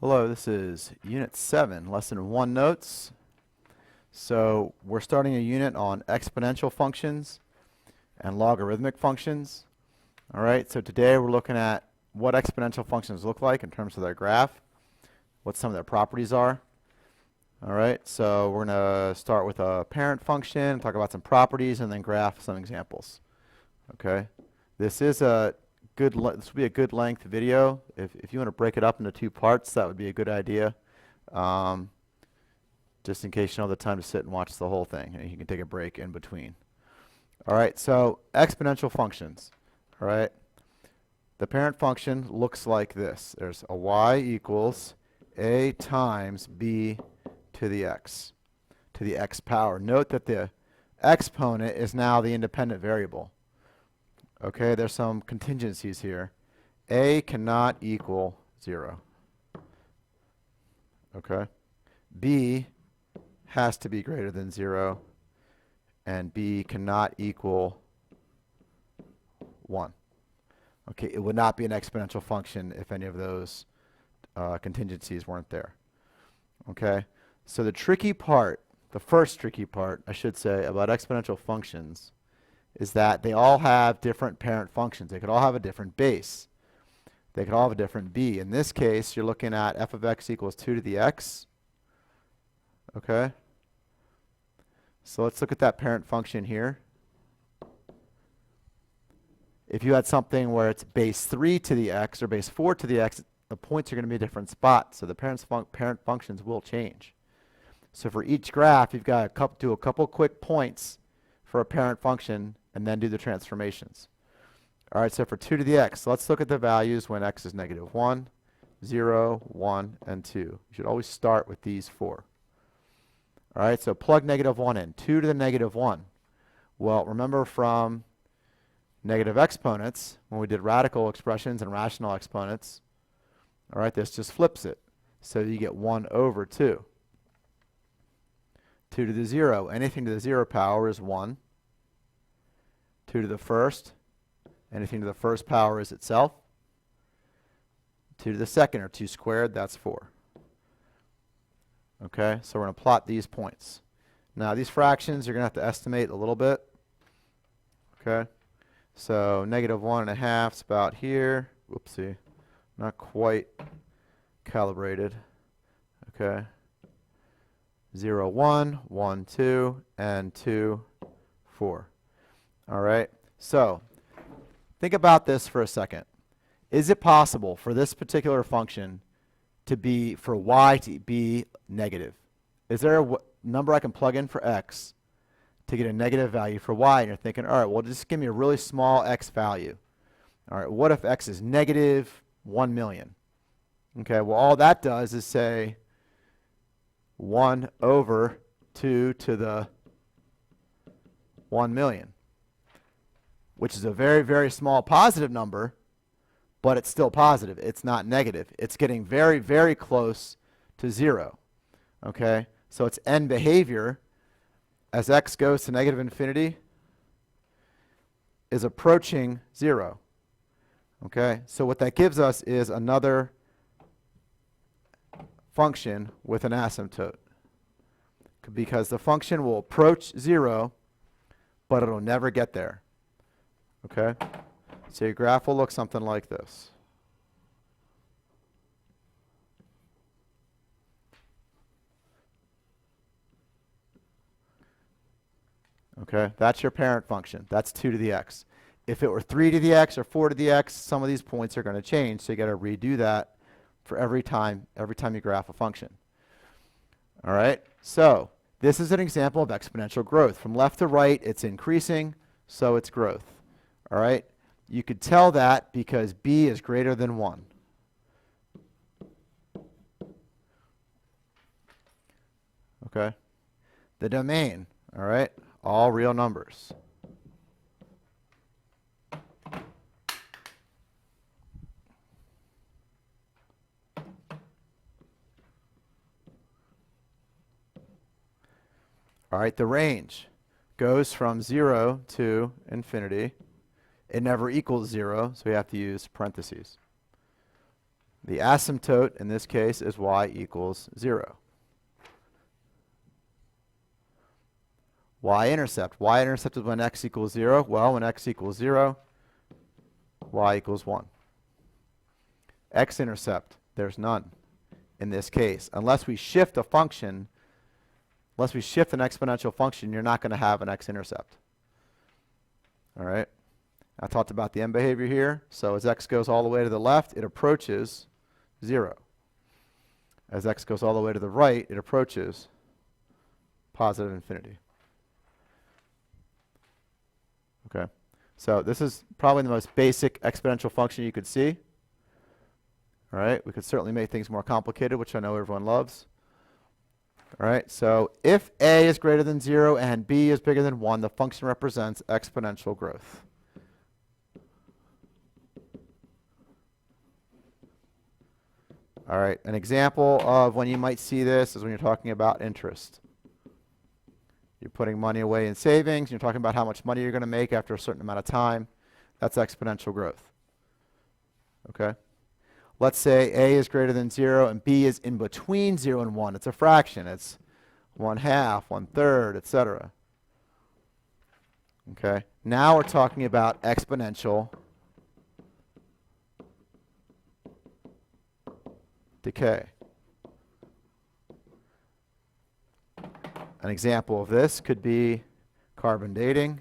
Hello, this is Unit 7, Lesson 1 Notes. So we're starting a unit on exponential functions and logarithmic functions. Alright, so today we're looking at what exponential functions look like in terms of their graph, what some of their properties are. Alright, so we're going to start with a parent function, talk about some properties, and then graph some examples. Okay, this will be a good length video. If you want to break it up into two parts, that would be a good idea. Just in case you don't have the time to sit and watch the whole thing, and you can take a break in between. All right, so exponential functions. All right, the parent function looks like this. There's a y equals a times b to the x power. Note that the exponent is now the independent variable. Okay, there's some contingencies here. A cannot equal 0. Okay. B has to be greater than 0. And B cannot equal 1. Okay, it would not be an exponential function if any of those contingencies weren't there. Okay, so the tricky part, the first tricky part, I should say, about exponential functions is that they all have different parent functions. They could all have a different base. They could all have a different b. In this case, you're looking at f of x equals 2 to the x. Okay? So let's look at that parent function here. If you had something where it's base 3 to the x or base 4 to the x, the points are going to be a different spot. So the parent functions will change. So for each graph, you've got to do a couple quick points for a parent function and then do the transformations. All right, so for 2 to the x, let's look at the values when x is negative 1, 0, 1, and 2. You should always start with these four. All right, so plug negative 1 in. 2 to the negative 1. Well, remember from negative exponents, when we did radical expressions and rational exponents, all right, this just flips it. So you get 1 over 2. 2 to the 0. Anything to the 0 power is 1. 2 to the first. Anything to the first power is itself. 2 to the second, or 2 squared, that's 4. Okay, so we're going to plot these points. Now, these fractions, you're going to have to estimate a little bit. Okay, so negative 1.5 is about here. Whoopsie, not quite calibrated. Okay. 0, 1, 1, 2, and 2, 4. All right, so think about this for a second. Is it possible for this particular function to be, for y to be negative? Is there a number I can plug in for x to get a negative value for y? And you're thinking, all right, well, just give me a really small x value. All right, what if x is negative 1 million? Okay, well, all that does is say 1 over 2 to the 1 million, which is a very, very small positive number, but it's still positive. It's not negative. It's getting very, very close to 0. Okay, so its end behavior as x goes to negative infinity is approaching 0. Okay, so what that gives us is another function with an asymptote, because the function will approach 0, but it'll never get there. Okay, so your graph will look something like this. Okay, that's your parent function. That's 2 to the x. If it were 3 to the x or 4 to the x, some of these points are going to change, so you got to redo that for every time you graph a function. All right, so this is an example of exponential growth. From left to right, it's increasing, so it's growth. All right, you could tell that because b is greater than 1. Okay, the domain, all right, all real numbers. All right, the range goes from 0 to infinity. It never equals 0, so we have to use parentheses. The asymptote in this case is y equals 0. Y-intercept. Y-intercept is when x equals 0. Well, when x equals 0, y equals 1. X-intercept, there's none in this case. Unless we shift a function, unless we shift an exponential function, you're not going to have an x-intercept. All right? I talked about the end behavior here. So as x goes all the way to the left, it approaches 0. As x goes all the way to the right, it approaches positive infinity. Okay? So this is probably the most basic exponential function you could see. All right? We could certainly make things more complicated, which I know everyone loves. All right? So if a is greater than 0 and b is bigger than 1, the function represents exponential growth. All right, an example of when you might see this is when you're talking about interest. You're putting money away in savings. You're talking about how much money you're going to make after a certain amount of time. That's exponential growth. Okay? Let's say a is greater than 0 and b is in between 0 and 1. It's a fraction. It's 1/2, 1/3, etc. Okay? Now we're talking about exponential decay. An example of this could be carbon dating.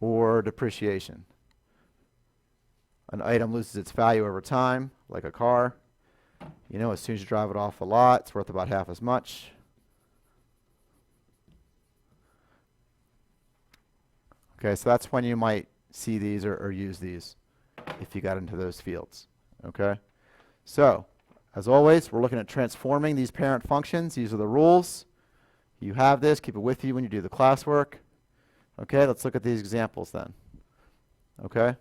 Or depreciation. An item loses its value over time, like a car. You know, as soon as you drive it off a lot, it's worth about half as much. Okay, so that's when you might see these or use these if you got into those fields. Okay? So, as always, we're looking at transforming these parent functions. These are the rules. You have this. Keep it with you when you do the classwork. Okay, let's look at these examples then. Okay?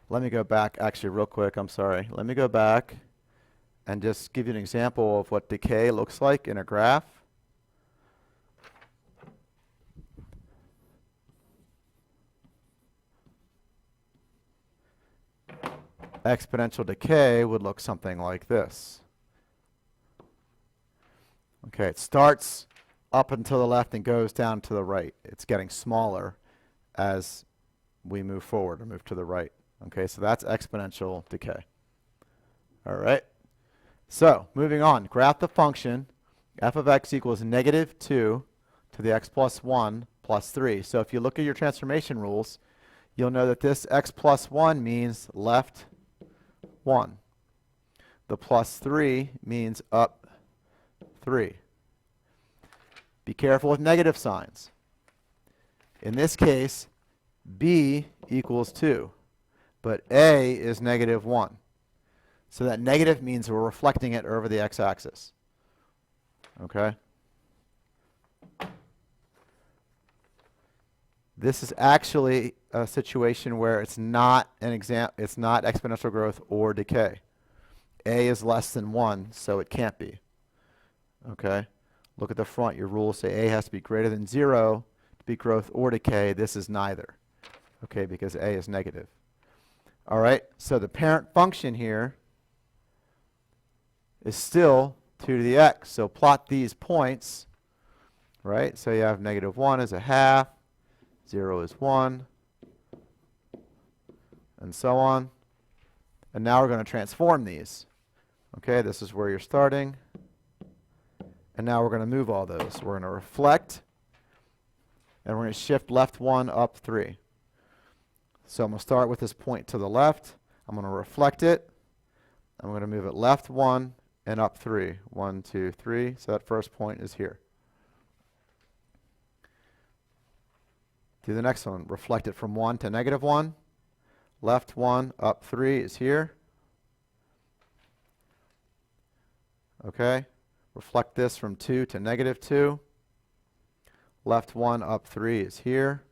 Let me go back, actually real quick, I'm sorry. Let me go back and just give you an example of what decay looks like in a graph. Exponential decay would look something like this. Okay, it starts up and to the left and goes down to the right. It's getting smaller as we move forward or move to the right. Okay, so that's exponential decay. All right. So, moving on. Graph the function f of x equals -2 to the x plus 1 plus 3. So if you look at your transformation rules, you'll know that this x plus 1 means left 1. The plus 3 means up 3. Be careful with negative signs. In this case, b equals 2, but a is -1. So that negative means we're reflecting it over the x-axis. Okay? This is actually a situation where it's not it's not exponential growth or decay. A is less than 1, so it can't be. Okay? Look at the front. Your rules say a has to be greater than 0 to be growth or decay. This is neither. Okay, because a is negative. All right, so the parent function here is still 2 to the x. So plot these points, right? So you have -1 is 1/2, 0 is 1, and so on. And now we're going to transform these. Okay, this is where you're starting. And now we're going to move all those. We're going to reflect, and we're going to shift left 1, up 3. So I'm going to start with this point to the left. I'm going to reflect it. I'm going to move it left 1 and up 3. 1, 2, 3. So that first point is here. Do the next one. Reflect it from 1 to -1. Left 1, up 3 is here. Okay. Reflect this from 2 to -2. Left 1, up 3 is here.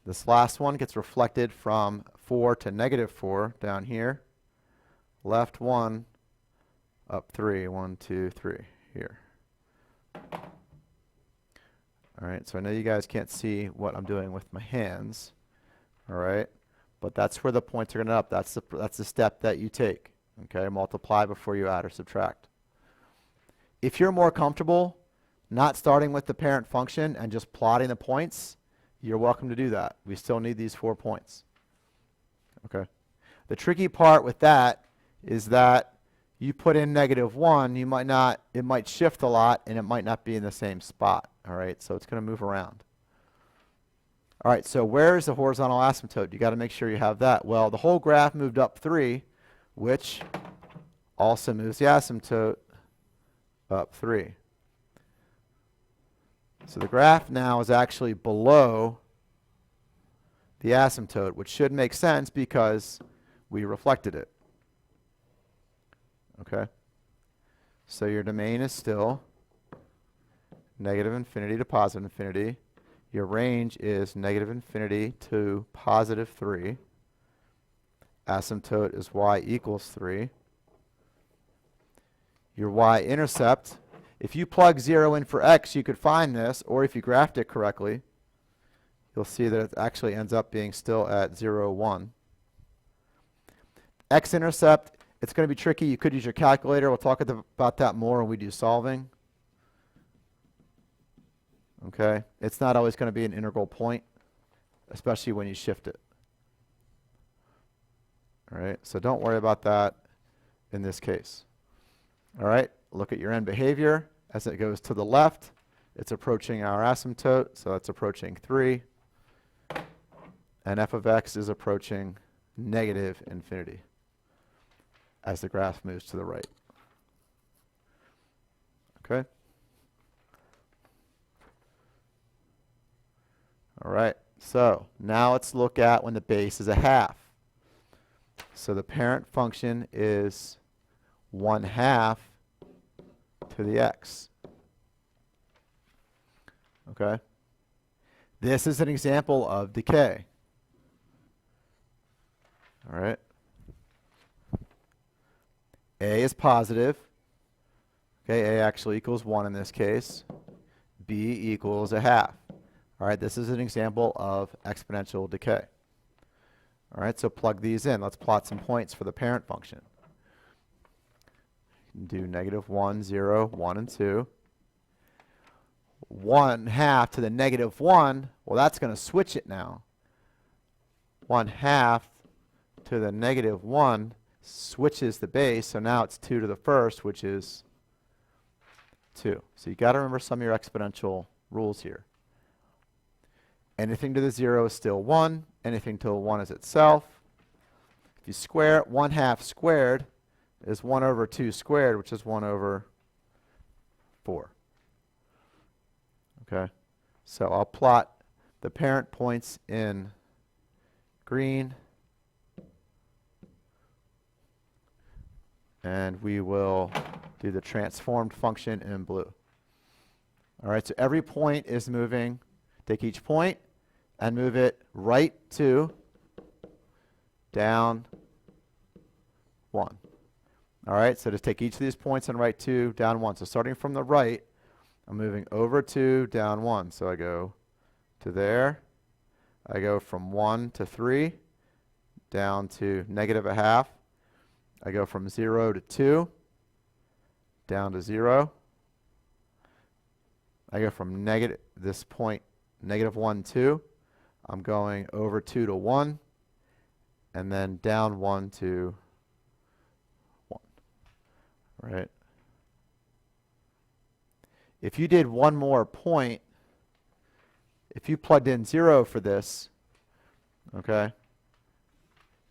This last one gets reflected from 4 to -4 down here. Left 1, up 3. 1, 2, 3 here. All right, so I know you guys can't see what I'm doing with my hands. All right, but that's where the points are going to up. That's the step that you take. Okay, multiply before you add or subtract. If you're more comfortable not starting with the parent function and just plotting the points, you're welcome to do that. We still need these 4 points. Okay. The tricky part with that is that you put in -1, you might not, it might shift a lot and it might not be in the same spot. All right, so it's going to move around. All right, so where is the horizontal asymptote? You got to make sure you have that. Well, the whole graph moved up 3, which also moves the asymptote up 3. So the graph now is actually below the asymptote, which should make sense because we reflected it. Okay? So your domain is still -infinity to +infinity. Your range is -infinity to +3. Asymptote is y equals 3. Your y-intercept, if you plug 0 in for x, you could find this, or if you graphed it correctly, you'll see that it actually ends up being still at 0, 1. X-intercept, it's going to be tricky. You could use your calculator. We'll talk about that more when we do solving. Okay? It's not always going to be an integral point, especially when you shift it. All right? So don't worry about that in this case. All right? Look at your end behavior. As it goes to the left, it's approaching our asymptote, so it's approaching 3. And f of x is approaching -infinity as the graph moves to the right. Okay? All right, so now let's look at when the base is a half. So the parent function is 1/2 to the x. Okay? This is an example of decay. All right? A is positive. Okay, A actually equals 1 in this case. B equals a half. All right, this is an example of exponential decay. All right, so plug these in. Let's plot some points for the parent function. You can do -1, 0, 1, and 2. 1/2 to the -1, well, that's going to switch it now. 1/2 to the -1 switches the base, so now it's 2 to the first, which is 2. So you got to remember some of your exponential rules here. Anything to the 0 is still 1. Anything to the 1 is itself. If you square it, 1/2 squared is 1 over 2 squared, which is 1 over 4. Okay? So I'll plot the parent points in green. And we will do the transformed function in blue. All right, so every point is moving. Take each point and move it right 2, down 1. All right, so just take each of these points and right 2, down 1. So starting from the right, I'm moving over 2, down 1. So I go to there. I go from 1 to 3, down to -1/2. I go from 0 to 2, down to 0. I go from this point, -1, 2. I'm going over 2 to 1, and then down 1 to 1. Right? If you did one more point, if you plugged in 0 for this, okay,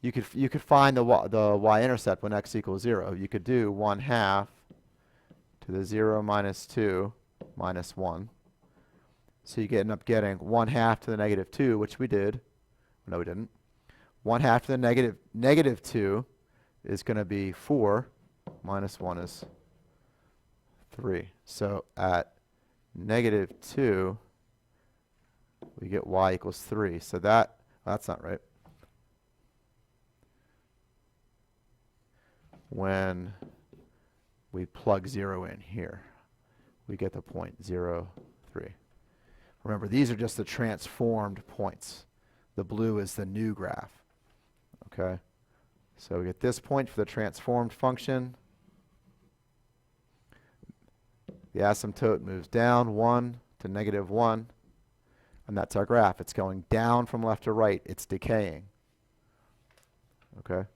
you could find the y-intercept when x equals 0. You could do 1/2 to the 0 minus 2 minus 1. So you end up getting 1/2 to the -2, which we did. No, we didn't. 1/2 to the -2 is going to be 4. Minus 1 is 3. So at -2, we get y equals 3. So that's not right. When we plug 0 in here, we get the point 0, 3. Remember, these are just the transformed points. The blue is the new graph. Okay? So we get this point for the transformed function. The asymptote moves down 1 to negative 1. And that's our graph. It's going down from left to right. It's decaying. Okay?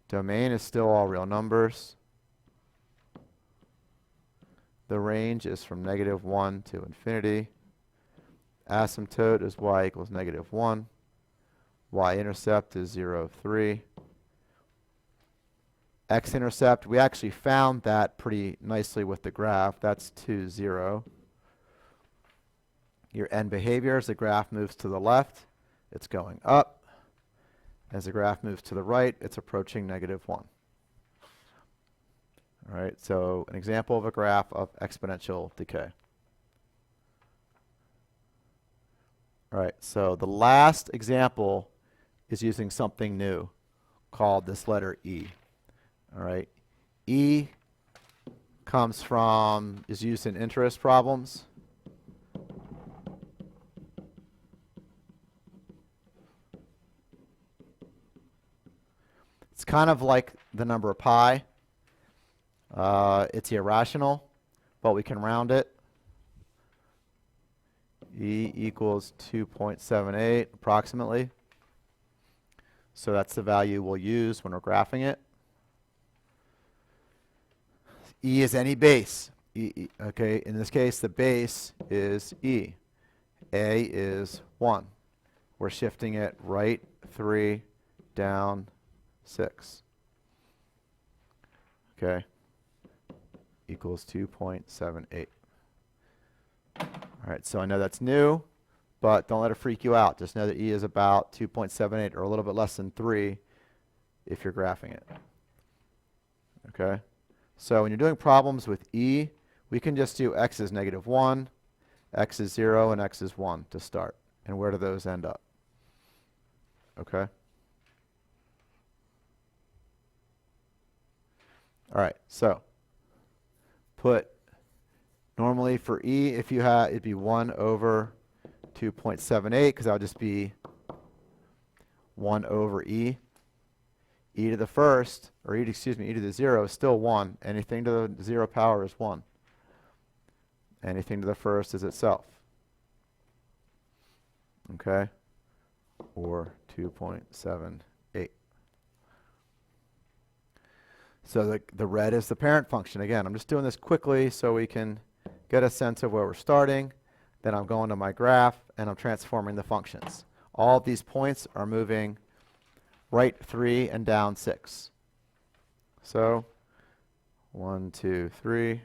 Domain is still all real numbers. The range is from negative 1 to infinity. Asymptote is y equals negative 1. Y-intercept is 0, 3. X-intercept, we actually found that pretty nicely with the graph. That's 2, 0. Your end behavior, as the graph moves to the left, it's going up. As the graph moves to the right, it's approaching negative 1. All right, so an example of a graph of exponential decay. All right, so the last example is using something new called this letter E. All right, E is used in interest problems. It's kind of like the number pi. It's irrational, but we can round it. E equals 2.78 approximately. So that's the value we'll use when we're graphing it. E is any base. Okay, in this case, the base is E. A is 1. We're shifting it right 3, down 6. Okay, equals 2.78. All right, so I know that's new, but don't let it freak you out. Just know that E is about 2.78 or a little bit less than 3 if you're graphing it. Okay, so when you're doing problems with E, we can just do x is negative 1, x is 0, and x is 1 to start. And where do those end up? Okay. All right, so put normally for E, if you had, it'd be 1 over 2.78, because that would just be 1 over E. E to the first, or E to the 0 is still 1. Anything to the 0 power is 1. Anything to the first is itself. Okay? Or 2.78. So the red is the parent function. Again, I'm just doing this quickly so we can get a sense of where we're starting. Then I'm going to my graph, and I'm transforming the functions. All of these points are moving right 3 and down 6. So 1, 2, 3.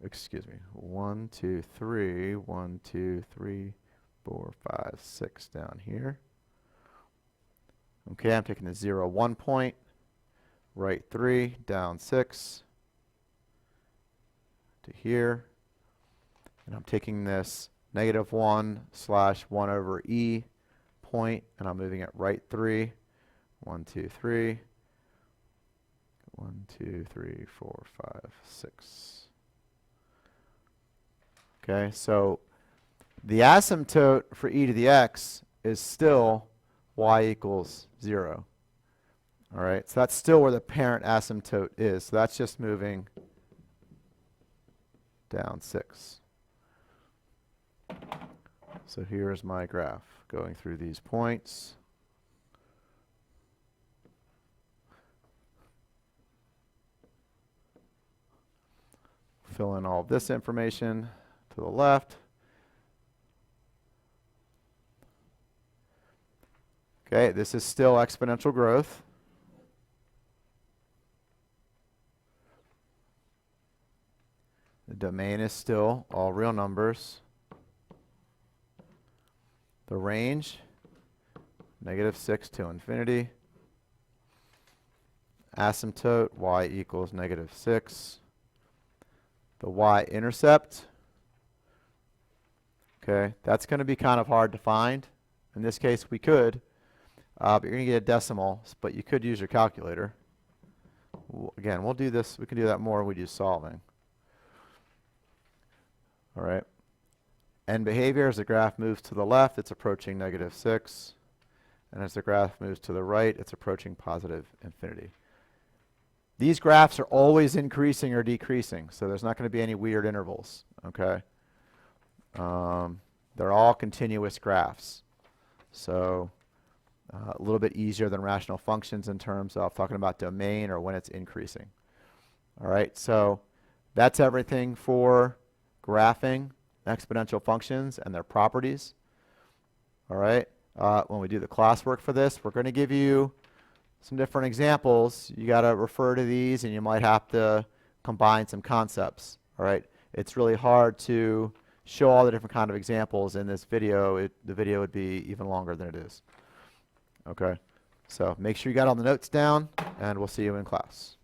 Excuse me. 1, 2, 3. 1, 2, 3, 4, 5, 6 down here. Okay, I'm taking the 0, 1 point. Right 3, down 6 to here. And I'm taking this negative 1 / 1 over E point, and I'm moving it right 3. 1, 2, 3. 1, 2, 3, 4, 5, 6. Okay, so the asymptote for E to the x is still y equals 0. All right, so that's still where the parent asymptote is. So that's just moving down 6. So here's my graph going through these points. Fill in all of this information to the left. Okay, this is still exponential growth. The domain is still all real numbers. The range, negative 6 to infinity. Asymptote, y equals negative 6. The y-intercept, okay, that's going to be kind of hard to find. In this case, we could, but you're going to get a decimal, but you could use your calculator. Again, we'll do this. We can do that more when we do solving. All right. End behavior, as the graph moves to the left, it's approaching -6. And as the graph moves to the right, it's approaching positive infinity. These graphs are always increasing or decreasing, so there's not going to be any weird intervals, okay? They're all continuous graphs. So a little bit easier than rational functions in terms of talking about domain or when it's increasing. All right, so that's everything for graphing exponential functions and their properties. All right, when we do the classwork for this, we're going to give you some different examples. You got to refer to these, and you might have to combine some concepts. All right, it's really hard to show all the different kind of examples in this video. The video would be even longer than it is. Okay, so make sure you got all the notes down, and we'll see you in class.